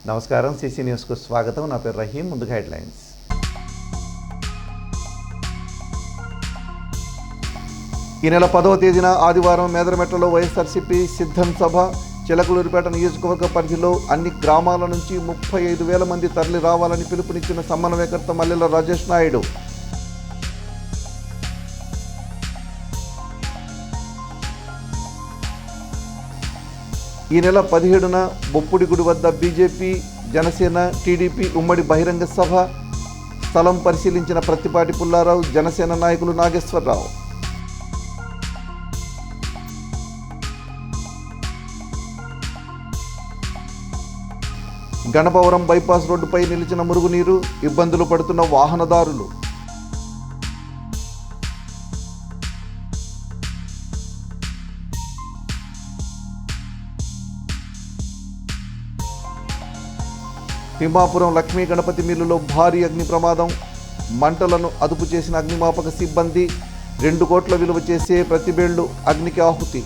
నమస్కారం, సిసి న్యూస్కు స్వాగతం. నా పేరు రహీం. ముందుగా హెడ్లైన్స్. ఈ నెల 10వ తేదీన ఆదివారం మేదరమెట్లలో వైఎస్ఆర్సీపీ సిద్ధం సభ. చిలకలూరిపేట నియోజకవర్గ పరిధిలో అన్ని గ్రామాల నుంచి 35,000 మంది తరలి రావాలని పిలుపునిచ్చిన సమన్వయకర్త మల్లెల రాజేష్ నాయుడు. ఈ నెల 17న బొప్పుడిగుడి వద్ద బీజేపీ, జనసేన, టీడీపీ ఉమ్మడి బహిరంగ సభ. స్థలం పరిశీలించిన ప్రత్తిపాటి పుల్లారావు, జనసేన నాయకులు నాగేశ్వరరావు. గణపవరం బైపాస్ రోడ్డుపై నిలిచిన మురుగునీరు, ఇబ్బందులు పడుతున్న వాహనదారులు. తిమ్మాపురం లక్ష్మీ గణపతి మిల్లులో భారీ అగ్ని ప్రమాదం. మంటలను అదుపు చేసిన అగ్నిమాపక సిబ్బంది. 2 కోట్ల విలువ చేసే ప్రతిబేళ్లు అగ్నికి ఆహుతి.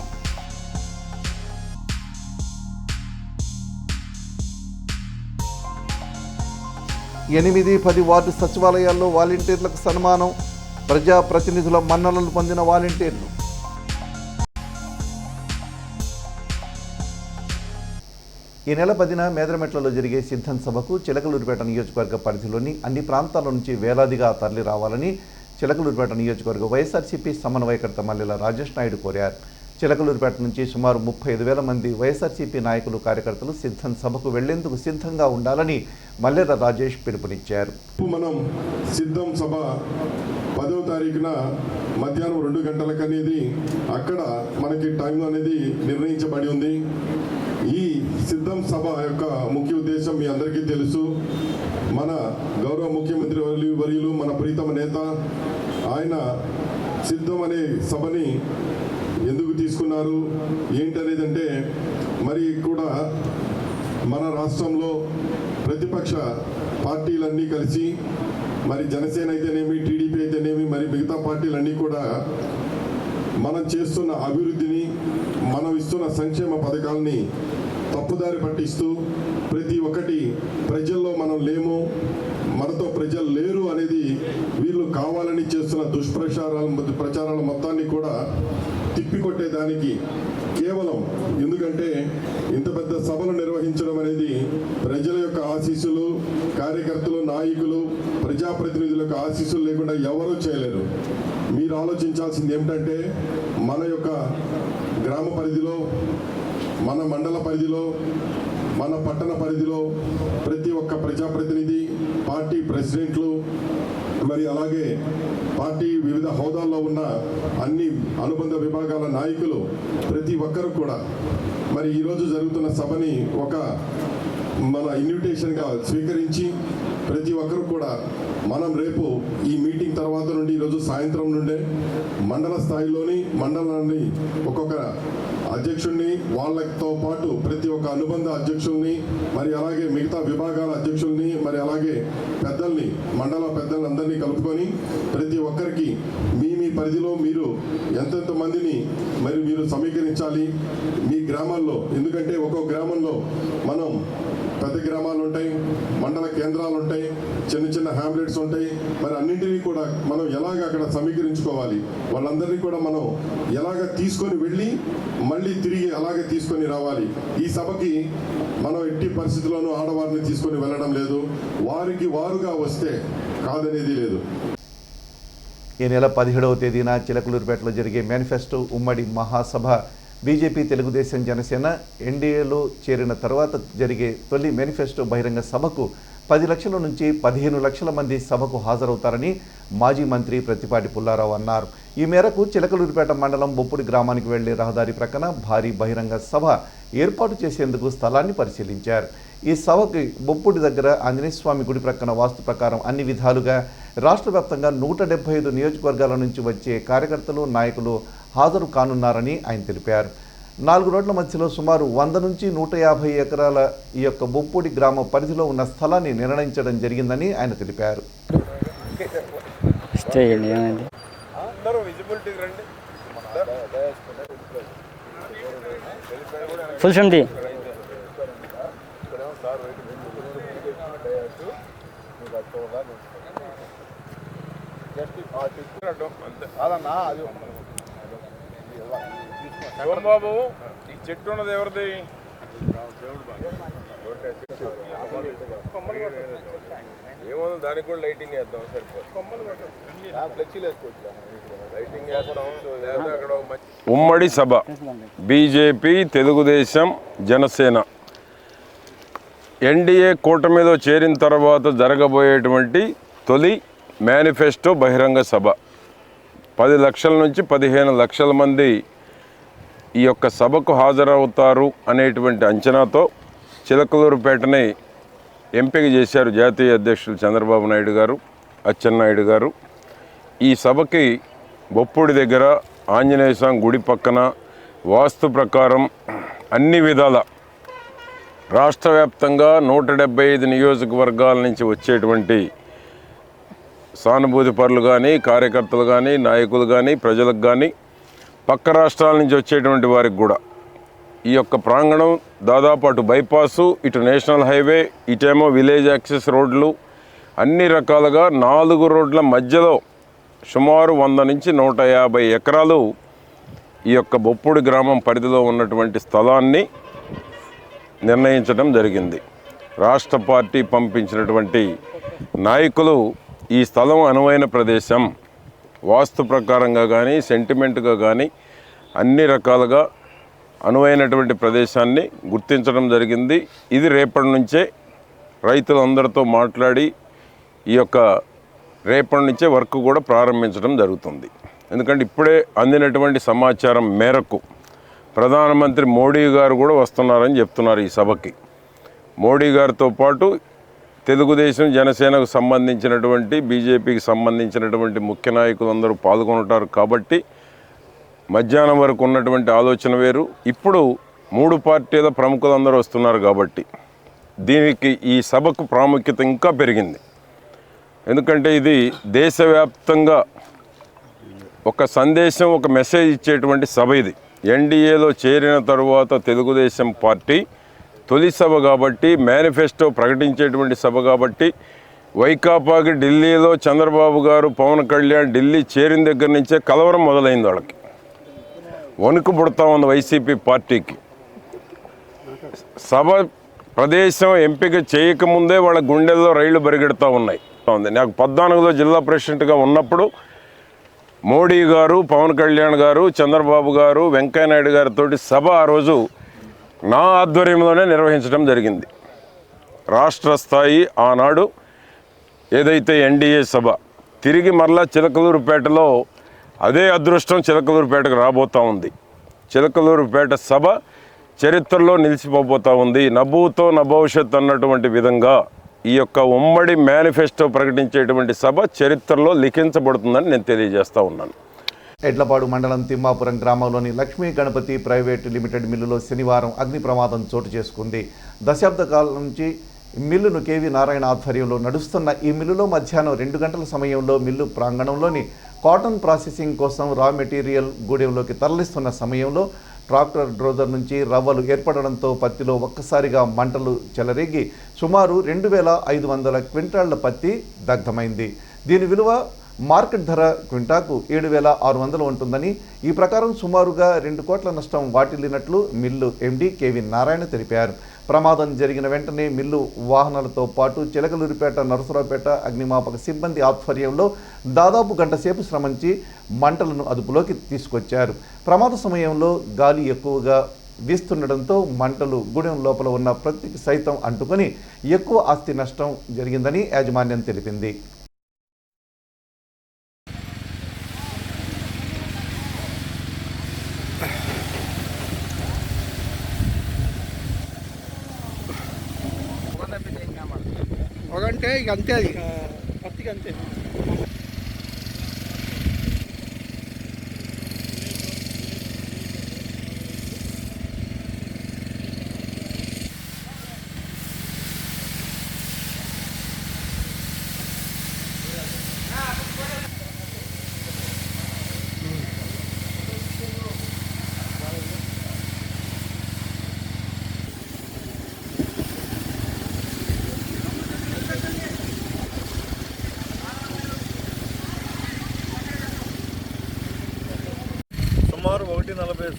ఎనిమిది 10 వార్డు సచివాలయాల్లో వాలంటీర్లకు సన్మానం. ప్రజాప్రతినిధుల మన్ననలు పొందిన వాలంటీర్లు. ఈ నెల 10న మేదరమెట్లలో జరిగే సిద్ధం సభకు చిలకలూరిపేట నియోజకవర్గ పరిధిలోని అన్ని ప్రాంతాల నుంచి వేలాదిగా తరలి రావాలని చిలకలూరిపేట నియోజకవర్గ వైఎస్ఆర్సీపీ సమన్వయకర్త మల్లెల రాజేష్ నాయుడు కోరారు. చిలకలూరిపేట నుంచి సుమారు 35,000 మంది వైఎస్ఆర్సీపీ నాయకులు, కార్యకర్తలు సిద్ధం సభకు వెళ్లేందుకు సిద్ధంగా ఉండాలని మల్లెల రాజేష్ పిలుపునిచ్చారు. మనం సిద్ధం సభ 10వ తారీఖున మధ్యాహ్నం 2 గంటలకు అనేది అక్కడ మనకి టైం అనేది నిర్ణయించబడి ఉంది. ఈ సిద్ధం సభ యొక్క ముఖ్య ఉద్దేశం మీ అందరికీ తెలుసు. మన గౌరవ ముఖ్యమంత్రి వర్యులు, మన ప్రీతమ నేత, ఆయన సిద్ధం అనే సభని ఎందుకు తీసుకున్నారు ఏంటనేదంటే, మరి కూడా మన రాష్ట్రంలో ప్రతిపక్ష పార్టీలన్నీ కలిసి, మరి జనసేన అయితేనేమి, టీడీపీ అయితేనేమి, మరి మిగతా పార్టీలన్నీ కూడా మనం చేస్తున్న అభివృద్ధిని, మనం ఇస్తున్న సంక్షేమ పథకాలని తప్పుదారి పట్టిస్తూ ప్రతి ఒక్కటి ప్రజల్లో మనం లేము, మనతో ప్రజలు లేరు అనేది వీళ్ళు కావాలని చేస్తున్న ప్రచారాల మొత్తాన్ని కూడా తిప్పికొట్టేదానికి కేవలం, ఎందుకంటే ఇంత పెద్ద సభలు నిర్వహించడం అనేది ప్రజల యొక్క ఆశీస్సులు, కార్యకర్తలు, నాయకులు, ప్రజాప్రతినిధుల యొక్క ఆశీస్సులు లేకుండా ఎవరూ చేయలేరు. మీరు ఆలోచించాల్సింది ఏమిటంటే, మన యొక్క గ్రామ పరిధిలో, మన మండల పరిధిలో, మన పట్టణ పరిధిలో ప్రతి ఒక్క ప్రజాప్రతినిధి, పార్టీ ప్రెసిడెంట్లు, మరి అలాగే పార్టీ వివిధ హోదాల్లో ఉన్న అన్ని అనుబంధ విభాగాల నాయకులు, ప్రతి ఒక్కరు కూడా మరి ఈరోజు జరుగుతున్న సభని ఒక మన ఇన్విటేషన్గా స్వీకరించి ప్రతి ఒక్కరు కూడా మనం రేపు ఈ మీటింగ్ తర్వాత నుండి, ఈరోజు సాయంత్రం నుండే మండల స్థాయిలోని మండలాన్ని ఒక్కొక్క అధ్యక్షుడిని, వాళ్ళతో పాటు ప్రతి ఒక్క అనుబంధ అధ్యక్షుల్ని, మరి అలాగే మిగతా విభాగాల అధ్యక్షుల్ని, మరి అలాగే పెద్దల్ని, మండల పెద్దల్ని అందరినీ కలుపుకొని ప్రతి ఒక్కరికి మీ పరిధిలో మీరు ఎంతెంత మందిని మరి మీరు సమీకరించాలి మీ గ్రామాల్లో. ఎందుకంటే ఒక్కొక్క గ్రామంలో మనం పెద్ద గ్రామాలు ఉంటాయి, మండల కేంద్రాలు ఉంటాయి, చిన్న చిన్న హ్యామ్లెట్స్ ఉంటాయి. మరి అన్నింటినీ కూడా మనం ఎలాగ అక్కడ సమీకరించుకోవాలి, వాళ్ళందరినీ కూడా మనం ఎలాగ తీసుకొని వెళ్ళి మళ్ళీ తిరిగి అలాగే తీసుకొని రావాలి. ఈ సభకి మనం ఎట్టి పరిస్థితుల్లోనూ ఆడవారిని తీసుకొని వెళ్ళడం లేదు, వారికి వారుగా వస్తే కాదనేది లేదు. ఈ నెల 17వ తేదీన చిలకలూరిపేటలో జరిగే మేనిఫెస్టో ఉమ్మడి మహాసభ. బీజేపీ, తెలుగుదేశం, జనసేన ఎన్డీఏలో చేరిన తర్వాత జరిగే తొలి మేనిఫెస్టో బహిరంగ సభకు 10 లక్షల నుంచి 15 లక్షల మంది సభకు హాజరవుతారని మాజీ మంత్రి ప్రత్తిపాటి పుల్లారావు అన్నారు. ఈ మేరకు చిలకలూరిపేట మండలం బొప్పుడి గ్రామానికి వెళ్లే రహదారి ప్రక్కన భారీ బహిరంగ సభ ఏర్పాటు చేసేందుకు స్థలాన్ని పరిశీలించారు. ఈ సభకి బొప్పుడి దగ్గర ఆంజనేయస్వామి గుడి ప్రక్కన వాస్తు ప్రకారం అన్ని విధాలుగా రాష్ట్ర వ్యాప్తంగా 175 నియోజకవర్గాల నుంచి వచ్చే కార్యకర్తలు, నాయకులు హాజరు కానున్నారని ఆయన తెలిపారు. 4 రోడ్ల మధ్యలో సుమారు 100 నుంచి 150 ఎకరాల ఈ యొక్క బొప్పుడి గ్రామ పరిధిలో ఉన్న స్థలాన్ని నిర్ణయించడం జరిగిందని ఆయన తెలిపారు. ఫుల్ బాబు ఈ చెట్టు ఉన్నది ఎవరిది? ఏముంది, దానికి కూడా లైటింగ్ వేద్దాం, ఉమ్మడి సభ బీజేపీ, తెలుగుదేశం, జనసేన ఎన్డీఏ కూటమిలో చేరిన తర్వాత జరగబోయేటువంటి తొలి మేనిఫెస్టో బహిరంగ సభ. 10 లక్షల నుంచి 15 లక్షల మంది ఈ యొక్క సభకు హాజరవుతారు అనేటువంటి అంచనాతో చిలకలూరుపేటని ఎంపిక చేశారు జాతీయ అధ్యక్షులు చంద్రబాబు నాయుడు గారు, అచ్చెన్నాయుడు గారు. ఈ సభకి బొప్పుడి దగ్గర ఆంజనేయ స్వామి గుడి పక్కన వాస్తు ప్రకారం అన్ని విధాల రాష్ట్ర వ్యాప్తంగా 175 నియోజకవర్గాల నుంచి వచ్చేటువంటి సానుభూతి పరులు కానీ, కార్యకర్తలు కానీ, నాయకులు కానీ, ప్రజలకు కానీ, పక్క రాష్ట్రాల నుంచి వచ్చేటువంటి వారికి కూడా ఈ యొక్క ప్రాంగణం దాదాపు అటు బైపాసు, ఇటు నేషనల్ హైవే, ఇటేమో విలేజ్ యాక్సెస్ రోడ్లు, అన్ని రకాలుగా 4 రోడ్ల మధ్యలో సుమారు 100 నుంచి 150 ఎకరాలు ఈ యొక్క బొప్పుడి గ్రామం పరిధిలో ఉన్నటువంటి స్థలాన్ని నిర్ణయించడం జరిగింది. రాష్ట్ర పార్టీ పంపించినటువంటి నాయకులు ఈ స్థలం అనువైన ప్రదేశం, వాస్తు ప్రకారంగా కానీ, సెంటిమెంట్గా కానీ అన్ని రకాలుగా అనువైనటువంటి ప్రదేశాన్ని గుర్తించడం జరిగింది. ఇది రేపటి నుంచే రైతులందరితో మాట్లాడి ఈ యొక్క రేపటి నుంచే వర్క్ కూడా ప్రారంభించడం జరుగుతుంది. ఎందుకంటే ఇప్పుడే అందినటువంటి సమాచారం మేరకు ప్రధానమంత్రి మోడీ గారు కూడా వస్తున్నారని చెప్తున్నారు ఈ సభకి. మోడీ గారితో పాటు తెలుగుదేశం, జనసేనకు సంబంధించినటువంటి, బీజేపీకి సంబంధించినటువంటి ముఖ్య నాయకులందరూ పాల్గొంటారు. కాబట్టి మధ్యాహ్నం వరకు ఉన్నటువంటి ఆలోచన వేరు. ఇప్పుడు 3 పార్టీల ప్రముఖులందరూ వస్తున్నారు కాబట్టి దీనికి ఈ సభకు ప్రాముఖ్యత ఇంకా పెరిగింది. ఎందుకంటే ఇది దేశవ్యాప్తంగా ఒక సందేశం, ఒక మెసేజ్ ఇచ్చేటువంటి సభ ఇది. ఎన్డీఏలో చేరిన తరువాత తెలుగుదేశం పార్టీ తొలి సభ కాబట్టి, మేనిఫెస్టో ప్రకటించేటువంటి సభ కాబట్టి, వైకాపాకి ఢిల్లీలో చంద్రబాబు గారు, పవన్ కళ్యాణ్ ఢిల్లీ చేరిన దగ్గర నుంచే కలవరం మొదలైంది. వాళ్ళకి వణుకు పుడతా ఉంది వైసీపీ పార్టీకి. సభ ప్రదేశం ఎంపిక చేయకముందే వాళ్ళ గుండెల్లో రైళ్లు పరిగెడుతూ ఉన్నాయి. నాకు 14లో జిల్లా ప్రెసిడెంట్గా ఉన్నప్పుడు మోడీ గారు, పవన్ కళ్యాణ్ గారు, చంద్రబాబు గారు, వెంకయ్యనాయుడు గారితో సభ ఆ రోజు నా ఆధ్వర్యంలోనే నిర్వహించడం జరిగింది. రాష్ట్ర స్థాయి ఆనాడు ఏదైతే ఎన్డీఏ సభ తిరిగి మరలా చిలకలూరుపేటలో అదే అదృష్టం చిలకలూరుపేటకు రాబోతూ ఉంది. చిలకలూరుపేట సభ చరిత్రలో నిలిచిపోబోతూ ఉంది. నభూతో నభవిష్యత్ అన్నటువంటి విధంగా ఈ యొక్క ఉమ్మడి మేనిఫెస్టో ప్రకటించేటువంటి సభ చరిత్రలో లిఖించబడుతుందని నేను తెలియజేస్తూ ఉన్నాను. ఎడ్లపాడు మండలం తిమ్మాపురం గ్రామంలోని లక్ష్మీ గణపతి ప్రైవేటు లిమిటెడ్ మిల్లులో శనివారం అగ్ని ప్రమాదం చోటు చేసుకుంది. దశాబ్ద కాలం నుంచి మిల్లును కేవీ నారాయణ ఆధ్వర్యంలో నడుస్తున్న ఈ మిల్లులో మధ్యాహ్నం 2 గంటల సమయంలో మిల్లు ప్రాంగణంలోని కాటన్ ప్రాసెసింగ్ కోసం రా మెటీరియల్ గూడెంలోకి తరలిస్తున్న సమయంలో ట్రాక్టర్ డ్రోజర్ నుంచి రవ్వలు ఏర్పడడంతో పత్తిలో ఒక్కసారిగా మంటలు చెలరేగి సుమారు 2500 క్వింటాళ్ల పత్తి దగ్ధమైంది. దీని విలువ మార్కెట్ ధర క్వింటాకు 7600 ఉంటుందని, ఈ ప్రకారం సుమారుగా 2 కోట్ల నష్టం వాటిల్లినట్లు మిల్లు ఎండీ కేవీ నారాయణ తెలిపారు. ప్రమాదం జరిగిన వెంటనే మిల్లు వాహనాలతో పాటు చిలకలూరిపేట, నరసరావుపేట అగ్నిమాపక సిబ్బంది ఆధ్వర్యంలో దాదాపు గంట సేపు శ్రమించి మంటలను అదుపులోకి తీసుకొచ్చారు. ప్రమాద సమయంలో గాలి ఎక్కువగా వీస్తుండటంతో మంటలు గూడెం లోపల ఉన్న ప్రతికి సైతం అంటుకొని ఎక్కువ ఆస్తి నష్టం జరిగిందని యాజమాన్యం తెలిపింది. ఒకంటే ఇక అంతే, అది పత్తికి అంతే.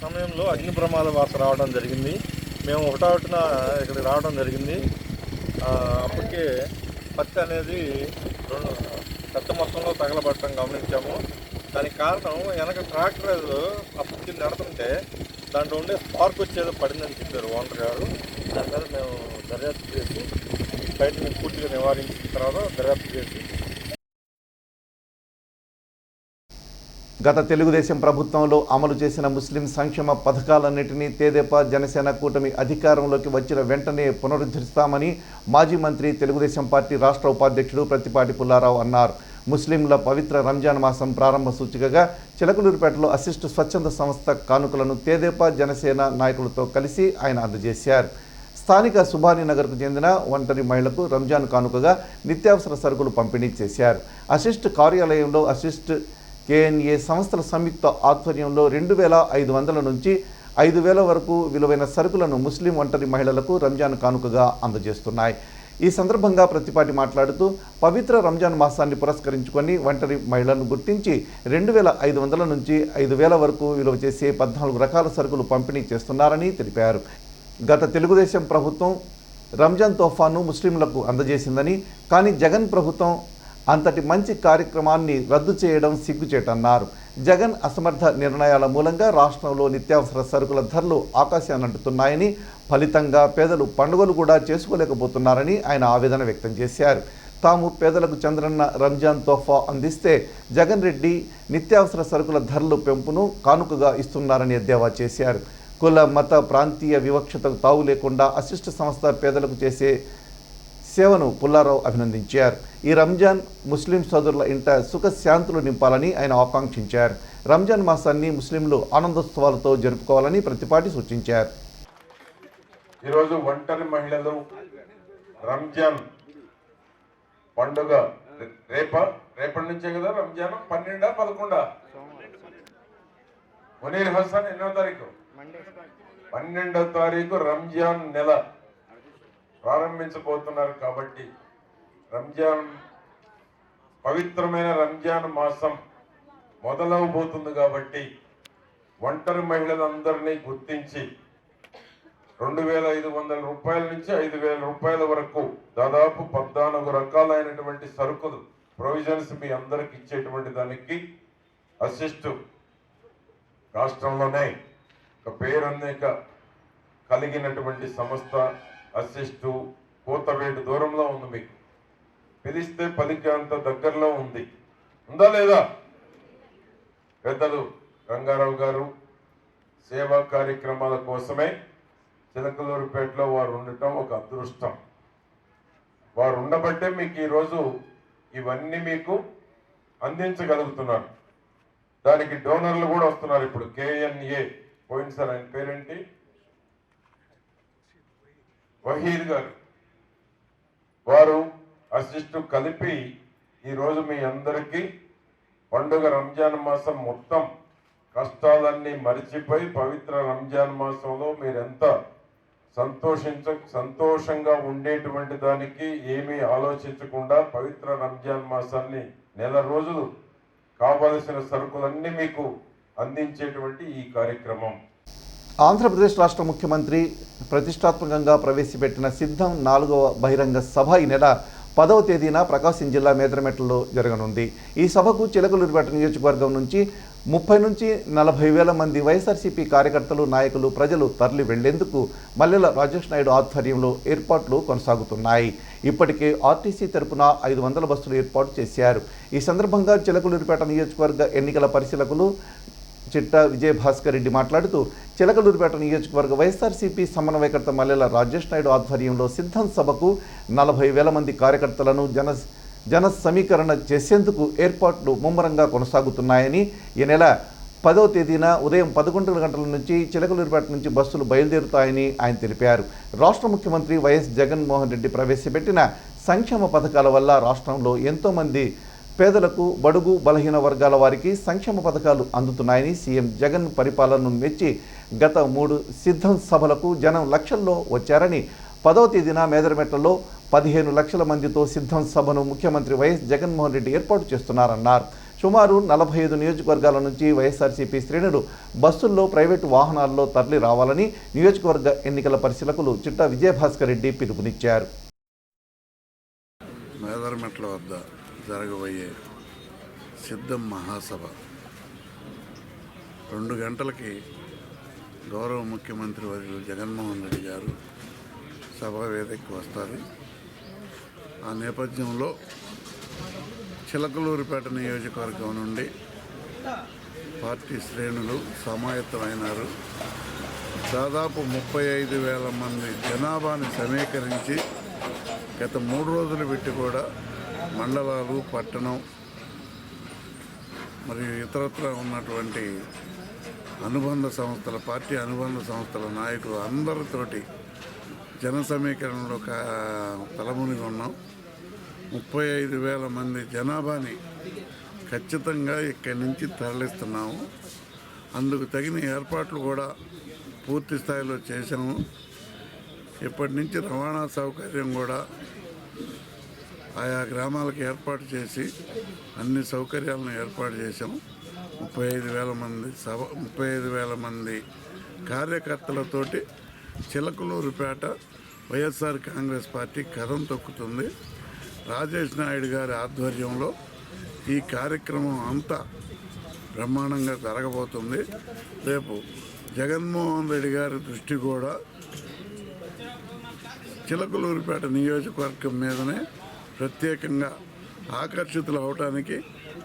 సమయంలో అగ్ని ప్రమాద వార్త రావడం జరిగింది. మేము ఒకటొకటిన ఇక్కడికి రావడం జరిగింది. అప్పటికే పత్తి అనేది పెద్ద మొత్తంలో తగలబడటం గమనించాము. దానికి కారణం వెనక ట్రాక్టర్ అప్పటికి నడుతుంటే దాంట్లో ఉండే స్పార్క్ వచ్చేదో పడిందని చెప్పారు ఓనర్ గారు. దాని మీద మేము దర్యాప్తు చేసి బయటని పూర్తిగా నివారించిన తర్వాత దర్యాప్తు చేసి గత తెలుగుదేశం ప్రభుత్వంలో అమలు చేసిన ముస్లిం సంక్షేమ పథకాలన్నింటినీ తెదేపా జనసేన కూటమి అధికారంలోకి వచ్చిన వెంటనే పునరుద్ధరిస్తామని మాజీ మంత్రి తెలుగుదేశం పార్టీ రాష్ట్ర ఉపాధ్యక్షుడు ప్రత్తిపాటి పుల్లారావు అన్నారు. ముస్లింల పవిత్ర రంజాన్ మాసం ప్రారంభ సూచికగా చిలకలూరిపేటలో అసిస్ట్ స్వచ్ఛంద సంస్థ కానుకలను తెదేపా జనసేన నాయకులతో కలిసి ఆయన అందజేశారు. స్థానిక సుభానీనగర్కు చెందిన ఒంటరి మహిళకు రంజాన్ కానుకగా నిత్యావసర సరుకులు పంపిణీ చేశారు. అసిస్ట్ కార్యాలయంలో అసిస్ట్ కేఎన్ఏ సంస్థల సంయుక్త ఆధ్వర్యంలో 2,500 నుంచి 5,000 వరకు విలువైన సరుకులను ముస్లిం ఒంటరి మహిళలకు రంజాన్ కానుకగా అందజేస్తున్నాయి. ఈ సందర్భంగా ప్రత్తిపాటి మాట్లాడుతూ పవిత్ర రంజాన్ మాసాన్ని పురస్కరించుకొని ఒంటరి మహిళలను గుర్తించి 2,500 నుంచి 5,000 వరకు విలువ చేసే 14 రకాల సరుకులు పంపిణీ చేస్తున్నారని తెలిపారు. గత తెలుగుదేశం ప్రభుత్వం రంజాన్ తోఫాను ముస్లింలకు అందజేసిందని, కానీ జగన్ ప్రభుత్వం అంతటి మంచి కార్యక్రమాన్ని రద్దు చేయడం సిగ్గుచేటన్నారు. జగన్ అసమర్థ నిర్ణయాల మూలంగా రాష్ట్రంలో నిత్యావసర సరుకుల ధరలు ఆకాశానంటుతున్నాయని, ఫలితంగా పేదలు పండుగలు కూడా చేసుకోలేకపోతున్నారని ఆయన ఆవేదన వ్యక్తం చేశారు. తాము పేదలకు చంద్రన్న రంజాన్ తోఫా అందిస్తే జగన్ రెడ్డి నిత్యావసర సరుకుల ధరలు పెంపును కానుకగా ఇస్తున్నారని ఎద్దేవా చేశారు. కుల మత ప్రాంతీయ వివక్షతకు తావు లేకుండా అసిస్ట్ సంస్థ పేదలకు చేసే సేవను పుల్లారావు అభినందించారు. ఈ రంజాన్ ముస్లిం సోదరుల ఇంట సుఖశాంతులు నింపాలని ఆయన ఆకాంక్షించారు. రంజాన్ మాసాన్ని ముస్లింలు ఆనందోత్సవాలతో జరుపుకోవాలని ప్రతిపాటి సూచించారు. ఈరోజు ఒంటరి మహిళలు రంజాన్ పండుగ రేపటి నుంచే కదా రంజాన్ 12, 11 మునీర్ హసన్ ఎన్నో తారీఖు 12వ తారీఖు రంజాన్ నెల ప్రారంభించబోతున్నారు. కాబట్టి రంజాన్ పవిత్రమైన రంజాన్ మాసం మొదలవబోతుంది. కాబట్టి ఒంటరి మహిళలందరినీ గుర్తించి 2,500 రూపాయల నుంచి 5,000 రూపాయల వరకు దాదాపు 14 రకాలైనటువంటి సరుకులు ప్రొవిజన్స్ మీ అందరికి ఇచ్చేటువంటి దానికి అసిస్ట్ రాష్ట్రంలోనే ఒక పేరన్నిక కలిగినటువంటి సంస్థ అసిస్టు కోతవేటు దూరంలో ఉంది. మీకు పిలిస్తే పలికే అంత దగ్గరలో ఉందా లేదా? పెద్దలు రంగారావు గారు సేవా కార్యక్రమాల కోసమే చిలకలూరుపేటలో వారు ఉండటం ఒక అదృష్టం. వారు ఉండబట్టే మీకు ఈరోజు ఇవన్నీ మీకు అందించగలుగుతున్నారు. దానికి డోనర్లు కూడా వస్తున్నారు. ఇప్పుడు కేఎన్ఏ పోయింది సార్, ఆయన పేరేంటి, వహీద్ గారు, వారు అసిస్టు కలిపి ఈరోజు మీ అందరికీ పండుగ రంజాన్ మాసం మొత్తం కష్టాలన్నీ మరిచిపోయి పవిత్ర రంజాన్ మాసంలో మీరెంత సంతోషంగా ఉండేటువంటి దానికి ఏమీ ఆలోచించకుండా పవిత్ర రంజాన్ మాసాన్ని నెల రోజులు కావలసిన సరుకులన్నీ మీకు అందించేటువంటి ఈ కార్యక్రమం. ఆంధ్రప్రదేశ్ రాష్ట్ర ముఖ్యమంత్రి ప్రతిష్టాత్మకంగా ప్రవేశపెట్టిన సిద్ధం 4వ బహిరంగ సభ ఈ నెల 10వ తేదీన ప్రకాశం జిల్లా మేదరమెట్లలో జరగనుంది. ఈ సభకు చిలకలూరిపేట నియోజకవర్గం నుంచి 30 నుంచి 40 వేల మంది వైఎస్ఆర్సీపీ కార్యకర్తలు, నాయకులు, ప్రజలు తరలి వెళ్లేందుకు మల్లెల రాజేష్ నాయుడు ఆధ్వర్యంలో ఏర్పాట్లు కొనసాగుతున్నాయి. ఇప్పటికే ఆర్టీసీ తరపున 500 బస్సులు ఏర్పాటు చేశారు. ఈ సందర్భంగా చిలకలూరిపేట నియోజకవర్గ ఎన్నికల పరిశీలకులు చిట్టా విజయభాస్కర్ రెడ్డి మాట్లాడుతూ చిలకలూరిపేట నియోజకవర్గ వైఎస్ఆర్సీపీ సమన్వయకర్త మల్లెల రాజేష్ నాయుడు ఆధ్వర్యంలో సిద్ధం సభకు 40 వేల మంది కార్యకర్తలను జన సమీకరణ చేసేందుకు ఏర్పాట్లు ముమ్మరంగా కొనసాగుతున్నాయని, ఈ నెల 10వ తేదీన ఉదయం 11 గంటల నుంచి చిలకలూరిపేట నుంచి బస్సులు బయలుదేరుతాయని ఆయన తెలిపారు. రాష్ట్ర ముఖ్యమంత్రి వైఎస్ జగన్మోహన్ రెడ్డి ప్రవేశపెట్టిన సంక్షేమ పథకాల వల్ల రాష్ట్రంలో ఎంతోమంది పేదలకు, బడుగు బలహీన వర్గాల వారికి సంక్షేమ పథకాలు అందుతున్నాయని సీఎం జగన్ పరిపాలనను మెచ్చి గత 3 సిద్ధం సభలకు జనం లక్షల్లో వచ్చారని, 10వ తేదీన మేదరమెట్లలో 15 లక్షల మందితో సిద్ధం సభను ముఖ్యమంత్రి వైఎస్ జగన్మోహన్ రెడ్డి ఏర్పాటు చేస్తున్నారన్నారు. సుమారు 45 నియోజకవర్గాల నుంచి వైఎస్ఆర్సీపీ శ్రేణులు బస్సుల్లో, ప్రైవేటు వాహనాల్లో తరలి రావాలని నియోజకవర్గ ఎన్నికల పరిశీలకులు చిట్టా విజయభాస్కర్ రెడ్డి పిలుపునిచ్చారు. మేదరమెట్ల వద్ద జరగబోయే సిద్ధం మహాసభ 2 గంటలకి గౌరవ ముఖ్యమంత్రి వర్యులు జగన్మోహన్ రెడ్డి గారు సభా వేదికకు వస్తారు. ఆ నేపథ్యంలో చిలకలూరిపేట నియోజకవర్గం నుండి పార్టీ శ్రేణులు సమాయత్తమైనారు. దాదాపు 35,000 మంది జనాభాని సమీకరించి గత 3 రోజులు పెట్టి కూడా మండలాలు, పట్టణం మరియు ఇతరత్ర ఉన్నటువంటి అనుబంధ సంస్థల, పార్టీ అనుబంధ సంస్థల నాయకులు అందరితోటి జన సమీకరణలో తలమునిగి ఉన్నాం. 35,000 మంది జనాభాని ఖచ్చితంగా ఇక్కడి నుంచి తరలిస్తున్నాము. అందుకు తగిన ఏర్పాట్లు కూడా పూర్తి స్థాయిలో చేసాము. ఇప్పటి నుంచి రవాణా సౌకర్యం కూడా ఆయా గ్రామాలకు ఏర్పాటు చేసి అన్ని సౌకర్యాలను ఏర్పాటు చేసాము. 35,000 మంది కార్యకర్తలతోటి చిలకలూరుపేట వైఎస్ఆర్ కాంగ్రెస్ పార్టీ కథం తొక్కుతుంది. రాజేష్ నాయుడు గారి ఆధ్వర్యంలో ఈ కార్యక్రమం అంతా బ్రహ్మాండంగా జరగబోతుంది. రేపు జగన్మోహన్ రెడ్డి గారి దృష్టి కూడా చిలకలూరుపేట నియోజకవర్గం మీదనే ప్రత్యేకంగా ఆకర్షితులు అవడానికి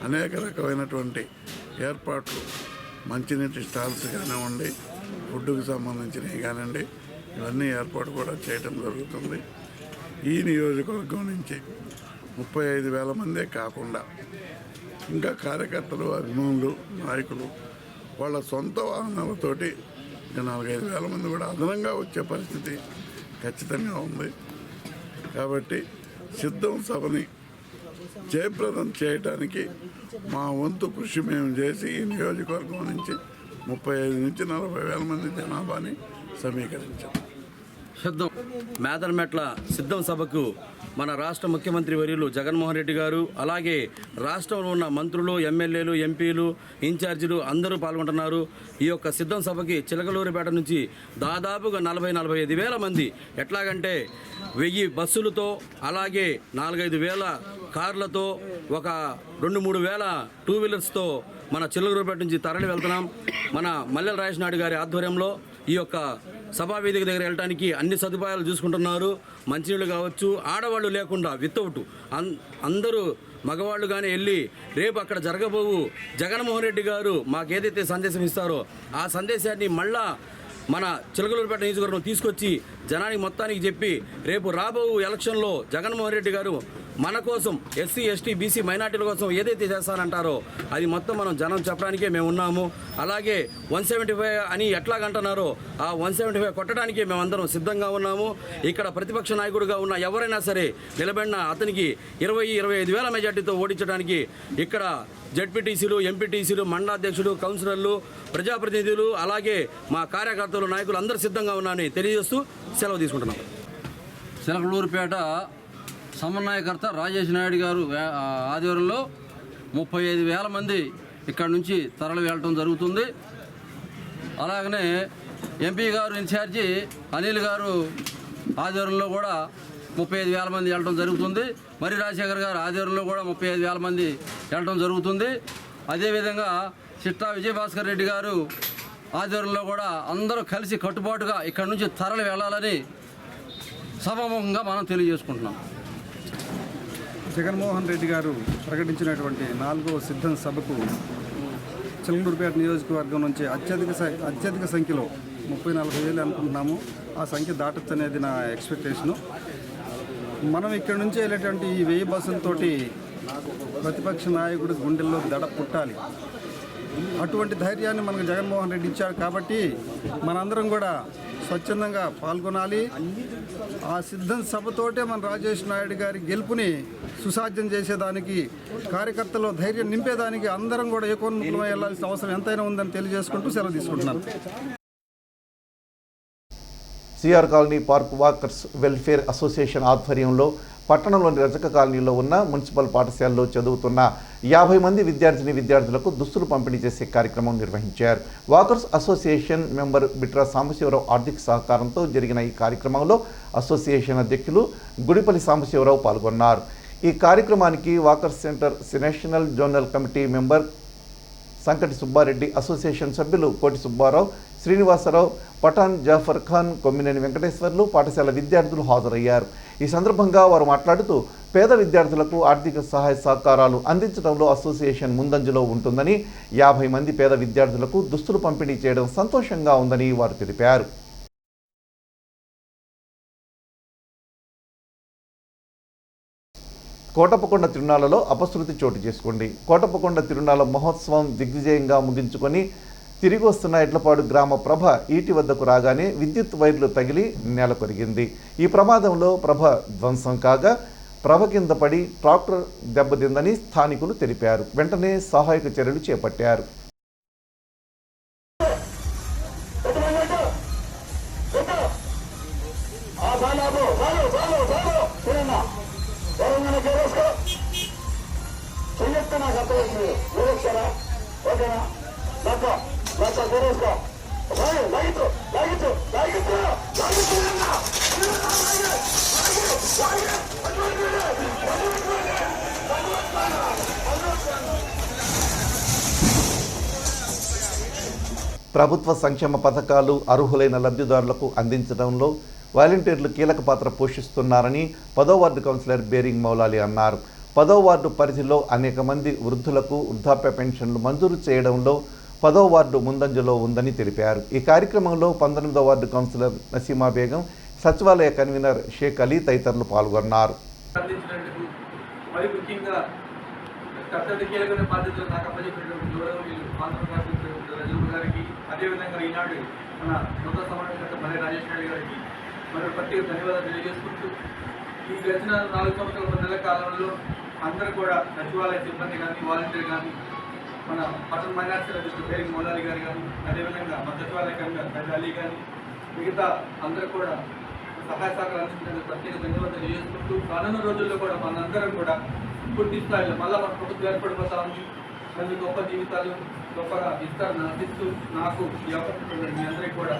అనేక రకమైనటువంటి ఏర్పాట్లు, మంచినీటి స్టాల్స్ కానివ్వండి, ఫుడ్కి సంబంధించినవి కానివ్వండి, ఇవన్నీ ఏర్పాటు కూడా చేయడం జరుగుతుంది. ఈ నియోజకవర్గం నుంచి 35,000 మందే కాకుండా ఇంకా కార్యకర్తలు, అభిమానులు, నాయకులు వాళ్ళ సొంత వాహనాలతోటి ఇంకా 45,000 మంది కూడా అదనంగా వచ్చే పరిస్థితి ఖచ్చితంగా ఉంది. కాబట్టి సిద్ధం సభని జయప్రదం చేయడానికి మా వంతు కృషి మేము చేసి ఈ నియోజకవర్గం నుంచి 35,000 నుంచి 40,000 మంది జనాభాని సమీకరించాం. సిద్ధం మేదరమెట్ల సిద్ధం సభకు మన రాష్ట్ర ముఖ్యమంత్రి వర్యులు జగన్మోహన్ రెడ్డి గారు, అలాగే రాష్ట్రంలో ఉన్న మంత్రులు, ఎమ్మెల్యేలు, ఎంపీలు, ఇన్ఛార్జీలు అందరూ పాల్గొంటున్నారు. ఈ యొక్క సిద్ధం సభకి చిలకలూరిపేట నుంచి దాదాపుగా 40,000-45,000 మంది, ఎట్లాగంటే 1000 బస్సులతో, అలాగే 4,500 కార్లతో, ఒక 2-3 టూ వీలర్స్తో మన చిలకలూరిపేట నుంచి తరలి వెళ్తున్నాం. మన మల్లెల రాజేష్ నాయుడు గారి ఆధ్వర్యంలో ఈ యొక్క సభా వేదిక దగ్గర వెళ్ళడానికి అన్ని సదుపాయాలు చూసుకుంటున్నారు. మంచినీళ్ళు కావచ్చు, ఆడవాళ్ళు లేకుండా వితౌట్ అందరూ మగవాళ్ళు కానీ వెళ్ళి రేపు అక్కడ జరగబోవు జగన్మోహన్ రెడ్డి గారు మాకు ఏదైతే సందేశం ఇస్తారో ఆ సందేశాన్ని మళ్ళా మన చిలకలూరిపేట నియోజకవర్గం తీసుకొచ్చి జనానికి మొత్తానికి చెప్పి రేపు రాబో ఎలక్షన్లో జగన్మోహన్ రెడ్డి గారు మన కోసం ఎస్సీ, ఎస్టీ, బీసీ, మైనార్టీల కోసం ఏదైతే చేస్తానంటారో అది మొత్తం మనం జనం చెప్పడానికే మేము ఉన్నాము. అలాగే 175 అని ఎట్లాగంటున్నారో ఆ 175 కొట్టడానికే మేమందరం సిద్ధంగా ఉన్నాము. ఇక్కడ ప్రతిపక్ష నాయకుడిగా ఉన్న ఎవరైనా సరే నిలబడిన అతనికి 20-25,000 మెజార్టీతో ఓడించడానికి ఇక్కడ జడ్పీటీసీలు, ఎంపీటీసీలు, మండలాధ్యక్షులు, కౌన్సిలర్లు, ప్రజాప్రతినిధులు, అలాగే మా కార్యకర్తలు, నాయకులు అందరూ సిద్ధంగా ఉన్నారని తెలియజేస్తూ సెలవు తీసుకుంటున్నాం. చిలకలూరుపేట సమన్వయకర్త రాజేష్ నాయుడు గారు ఆధ్వర్యంలో 35,000 మంది ఇక్కడ నుంచి తరలి వెళ్ళటం జరుగుతుంది. అలాగనే ఎంపీ గారు ఇన్ఛార్జి అనిల్ గారు ఆధ్వర్యంలో కూడా 35,000 మంది వెళ్ళటం జరుగుతుంది. మరి రాజశేఖర్ గారు ఆధ్వర్యంలో కూడా 35,000 మంది వెళ్ళటం జరుగుతుంది. అదేవిధంగా చిట్టా విజయభాస్కర్ రెడ్డి గారు ఆధ్వర్యంలో కూడా అందరూ కలిసి కట్టుబాటుగా ఇక్కడ నుంచి తరలి వెళ్ళాలని సభాముఖంగా మనం తెలియజేసుకుంటున్నాం. జగన్మోహన్ రెడ్డి గారు ప్రకటించినటువంటి 4వ సిద్ధం సభకు చిలకలూరిపేట నియోజకవర్గం నుంచి అత్యధిక సంఖ్యలో 30-40 వేలు అనుకుంటున్నాము. ఆ సంఖ్య దాటొచ్చు అనేది నా ఎక్స్పెక్టేషను. మనం ఇక్కడ నుంచి వెళ్ళేటువంటి ఈ 1000 బస్సులతోటి ప్రతిపక్ష నాయకుడి గుండెల్లో దడ పుట్టాలి. అటువంటి ధైర్యాన్ని మనకు జగన్మోహన్ రెడ్డి ఇచ్చాడు. కాబట్టి మనందరం కూడా స్వచ్ఛందంగా పాల్గొనాలి. ఆ సిద్ధం సభతోటే మన రాజేష్ నాయుడు గారి గెలుపుని సుసాధ్యం చేసేదానికి, కార్యకర్తల్లో ధైర్యం నింపేదానికి అందరం కూడా ఏకోన్ముఖమై వెళ్లాల్సిన అవసరం ఎంతైనా ఉందని తెలియజేసుకుంటూ సెలవు తీసుకుంటున్నాను. CR colony park walkers welfare association ఆధ్వర్యంలో పట్టణంలోని రజక కాలనీలో ఉన్న మున్సిపల్ పాఠశాలలో చదువుతున్న 50 మంది విద్యార్థులకు దుస్తులు పంపిణీ చేసే కార్యక్రమం నిర్వహించారు. Walkers association member Bitra Sambasivarao ఆర్థిక సహకారంతో జరిగిన ఈ కార్యక్రమంలో అసోసియేషన్ అధ్యక్షులు గుడిపల్లి సాంబశివరావు పాల్గొన్నారు. ఈ కార్యక్రమానికి walkers centre national zonal committee member Sankati Subbareddy, association సభ్యులు కోటి సుబ్బారావు, శ్రీనివాసరావు, పఠాన్ జాఫర్ ఖాన్, కొమ్మినేని వెంకటేశ్వర్లు, పాఠశాల విద్యార్థులు హాజరయ్యారు. ఈ సందర్భంగా వారు మాట్లాడుతూ పేద విద్యార్థులకు ఆర్థిక సహాయ సహకారాలు అందించడంలో అసోసియేషన్ ముందంజలో ఉంటుందని, 50 మంది పేద విద్యార్థులకు దుస్తులు పంపిణీ చేయడం సంతోషంగా ఉందని వారు తెలిపారు. కోటప్పకొండ తిరునాళ్లలో అపశృతి చోటు చేసుకోండి. కోటప్పకొండ తిరునాళ్ల మహోత్సవం దిగ్విజయంగా ముగించుకొని తిరిగి వస్తున్న ఎడ్లపాడు గ్రామ ప్రభ ఈటి వద్దకు రాగానే విద్యుత్ వైర్లు తగిలి నేల కొరిగింది. ఈ ప్రమాదంలో ప్రభ ధ్వంసం కాగా ప్రభ కింద పడి ట్రాక్టర్ దెబ్బతిందని స్థానికులు తెలిపారు. వెంటనే సహాయక చర్యలు చేపట్టారు. ప్రభుత్వ సంక్షేమ పథకాలు అర్హులైన లబ్ధిదారులకు అందించడంలో వాలంటీర్లు కీలక పాత్ర పోషిస్తున్నారని 10వ వార్డు కౌన్సిలర్ బేరింగ్ మౌలాలి అన్నారు. 10వ వార్డు పరిధిలో అనేక మంది వృద్ధులకు వృద్ధాప్య పెన్షన్లు మంజూరు చేయడంలో 10వ వార్డు ముందంజలో ఉందని తెలిపారు. ఈ కార్యక్రమంలో 19వ వార్డు కౌన్సిలర్ నసీమా బేగం, సచివాలయ కన్వీనర్ షేక్ అలీ తదితరులు పాల్గొన్నారు. అదేవిధంగా ఈనాడు మన నూతన సమన్వయకర్త మర్రి రాజేష్ రెడ్డి గారికి మరియు ప్రత్యేక ధన్యవాదాలు తెలియజేసుకుంటూ ఈ గడిచిన 4 సంవత్సరాల నెలల కాలంలో అందరూ కూడా సచివాలయ సిబ్బంది కానీ వాలంటీర్ కానీ మన పట్టణ మైనార్టీ అధ్యక్షుడు బేరింగ్ మౌలాలి గారు కానీ అదేవిధంగా మన సచివాలయ కన్వీనర్ అలీ కానీ మిగతా అందరూ కూడా సహాయ సహకారాలు అందించడానికి ప్రత్యేక ధన్యవాదాలు తెలియజేసుకుంటూ రానున్న రోజుల్లో కూడా మనందరం కూడా పూర్తి స్థాయిలో మళ్ళీ మన ప్రభుత్వం ఏర్పడిపోతా ఉంది. మంచి గొప్ప జీవితాలు గొప్పగా ఇస్తారని ఆశిస్తూ నాకు ఈ అవకాశం మీ అందరికీ కూడా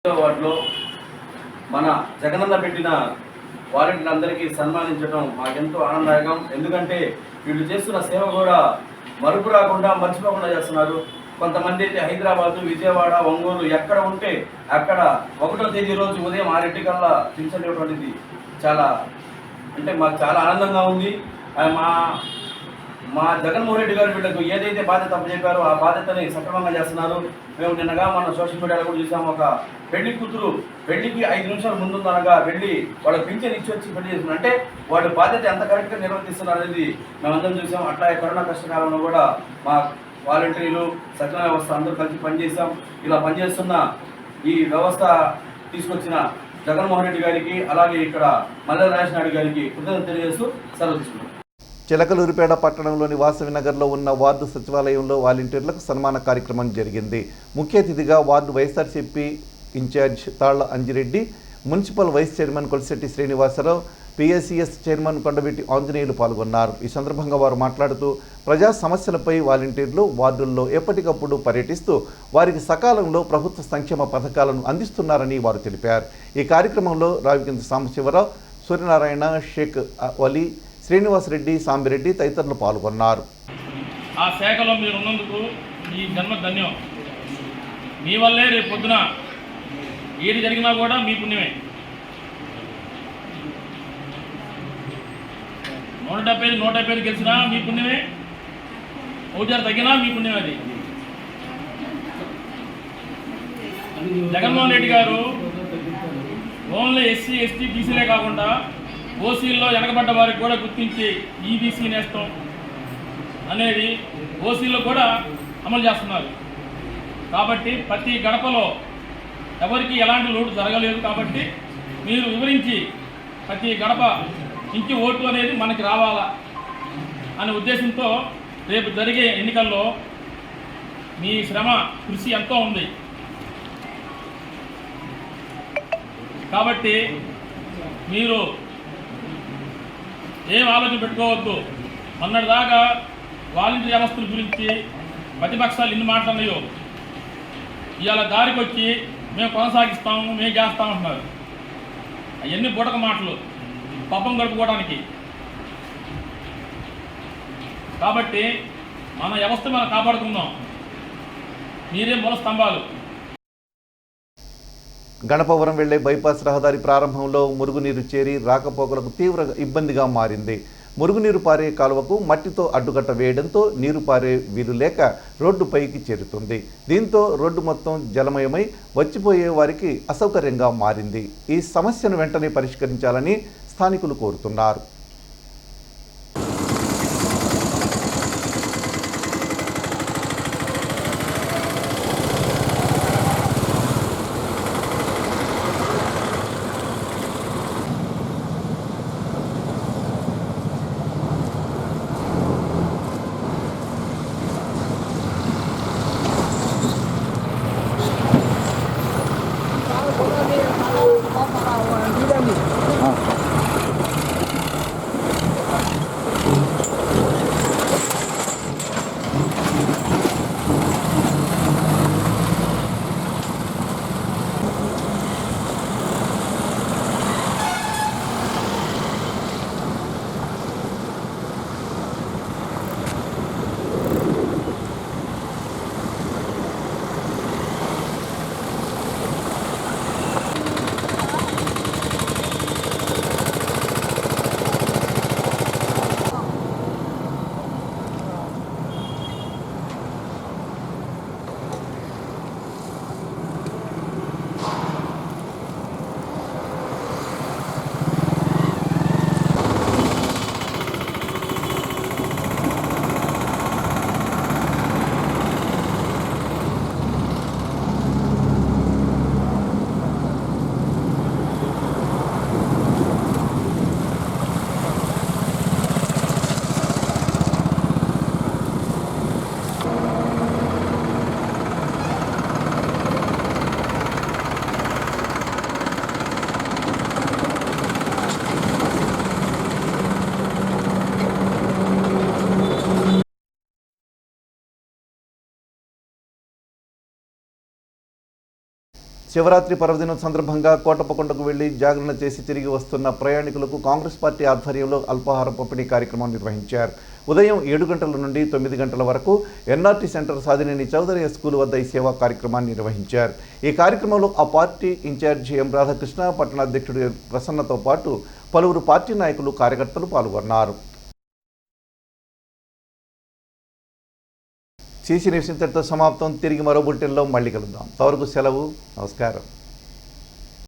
వాటిలో మన జగనన్న పెట్టిన వాలంటీర్లందరికీ సన్మానించడం మాకెంతో ఆనందదాయకం. ఎందుకంటే వీళ్ళు చేస్తున్న సేవ కూడా మరుపు రాకుండా మర్చిపోకుండా చేస్తున్నారు. కొంతమంది అయితే హైదరాబాదు, విజయవాడ, ఒంగోలు ఎక్కడ ఉంటే అక్కడ 1వ తేదీ రోజు ఉదయం 6 కల్లా పింఛనేటువంటిది చాలా అంటే మాకు చాలా ఆనందంగా ఉంది. మా జగన్మోహన్ రెడ్డి గారు వీళ్ళకు ఏదైతే బాధ్యత అప్పచెప్పారో ఆ బాధ్యతని సక్రమంగా చేస్తున్నారు. మేము నిన్నగా మన సోషల్ మీడియాలో కూడా చూసాము. ఒక పెళ్లి కూతురు పెళ్లికి 5 నిమిషాల ముందుందనగా వెళ్ళి వాళ్ళకి పింఛన్ ఇచ్చి వచ్చి పెళ్లి చేస్తున్నారు. అంటే వాళ్ళు బాధ్యత ఎంత కరెక్ట్గా నిర్వర్తిస్తున్నారు అనేది మేమందరం చూసాం. అట్లా కరోనా కష్టకాలంలో కూడా మా వాలంటీర్లు, సచివాలయ వ్యవస్థ అందరూ కలిసి పనిచేసాం. ఇలా పనిచేస్తున్న ఈ వ్యవస్థ తీసుకొచ్చిన జగన్మోహన్ రెడ్డి గారికి అలాగే ఇక్కడ మల్లెల రాజేష్ నాయుడు గారికి కృతజ్ఞతలు తెలియజేస్తూ సెలవు తీసుకున్నాం. చిలకలూరిపేట పట్టణంలోని వాసవి నగర్లో ఉన్న వార్డు సచివాలయంలో వాలంటీర్లకు సన్మాన కార్యక్రమం జరిగింది. ముఖ్య అతిథిగా ward YSRCP in charge Talla Anjireddy, municipal vice chairman Kolisetti Srinivasarao, PSCS chairman Kondaveeti Anjaneyulu పాల్గొన్నారు. ఈ సందర్భంగా వారు మాట్లాడుతూ ప్రజా సమస్యలపై వాలంటీర్లు వార్డుల్లో ఎప్పటికప్పుడు పర్యటిస్తూ వారికి సకాలంలో ప్రభుత్వ సంక్షేమ పథకాలను అందిస్తున్నారని వారు తెలిపారు. ఈ కార్యక్రమంలో రావికింద సాంబశివరావు, సూర్యనారాయణ, షేక్ అలీ, శ్రీనివాసరెడ్డి, సాంబిరెడ్డి తదితరులు పాల్గొన్నారు. ఆ శాఖలో మీరు ఉన్నందుకు ఈ జన్మ ధన్యం. మీ వల్లే రేపు పొద్దున ఏది జరిగినా కూడా మీ పుణ్యమే. 170 గెలిచినా మీ పుణ్యమే, ఓజారు తగ్గినా మీ పుణ్యమే. అది జగన్మోహన్ రెడ్డి గారు ఓన్లీ ఎస్సీ, ఎస్టీ, బీసీలే కాకుండా ఓసీల్లో వెనకబడ్డ వారికి కూడా గుర్తించి ఈబీసీ నేస్తం అనేది ఓసీలో కూడా అమలు చేస్తున్నారు. కాబట్టి ప్రతి గడపలో ఎవరికి ఎలాంటి లోటు జరగలేదు. కాబట్టి మీరు వివరించి ప్రతి గడప ఇంటి ఓటు అనేది మనకి రావాలా అనే ఉద్దేశంతో రేపు జరిగే ఎన్నికల్లో మీ శ్రమ, కృషి ఎంతో ఉంది. కాబట్టి మీరు ఏం ఆలోచన పెట్టుకోవద్దు. మొన్నటిదాకా వాలంటీర్ వ్యవస్థల గురించి ప్రతిపక్షాలు ఎన్ని మాట్లాడినాయో ఇవాళ దారికి వచ్చి మేము కొనసాగిస్తాము, మేము చేస్తామంటున్నారు. అవన్నీ బుడక మాటలు, పాపం గడుపుకోవడానికి. కాబట్టి మన వ్యవస్థ మనం కాపాడుకుందాం. మీరే మూల స్తంభాలు. గణపవరం వెళ్లే బైపాస్ రహదారి ప్రారంభంలో మురుగునీరు చేరి రాకపోకలకు తీవ్ర ఇబ్బందిగా మారింది. మురుగునీరు పారే కాలువకు మట్టితో అడ్డుకట్ట వేయడంతో నీరు పారే వీలు లేక రోడ్డుపైకి చేరుతుంది. దీంతో రోడ్డు మొత్తం జలమయమై వచ్చిపోయే వారికి అసౌకర్యంగా మారింది. ఈ సమస్యను వెంటనే పరిష్కరించాలని స్థానికులు కోరుతున్నారు. శివరాత్రి పర్వదినం సందర్భంగా కోటప్పకొండకు వెళ్లి జాగరణ చేసి తిరిగి వస్తున్న ప్రయాణికులకు కాంగ్రెస్ పార్టీ ఆధ్వర్యంలో అల్పాహార పంపిణీ కార్యక్రమం నిర్వహించారు. ఉదయం 7 గంటల నుండి 9 గంటల వరకు NRT centre Sadhineni Chowdary school వద్ద ఈ సేవా కార్యక్రమాన్ని నిర్వహించారు. ఈ కార్యక్రమంలో ఆ పార్టీ ఇన్ఛార్జి ఎం రాధాకృష్ణ, పట్టణాధ్యక్షుడు ప్రసన్నతో పాటు పలువురు పార్టీ నాయకులు, కార్యకర్తలు పాల్గొన్నారు. CC న్యూస్ ఇంతటితో సమాప్తం. తిరిగి మరో బులెటిన్లో మళ్ళీ కలుద్దాం. అంతవరకు సెలవు. నమస్కారం.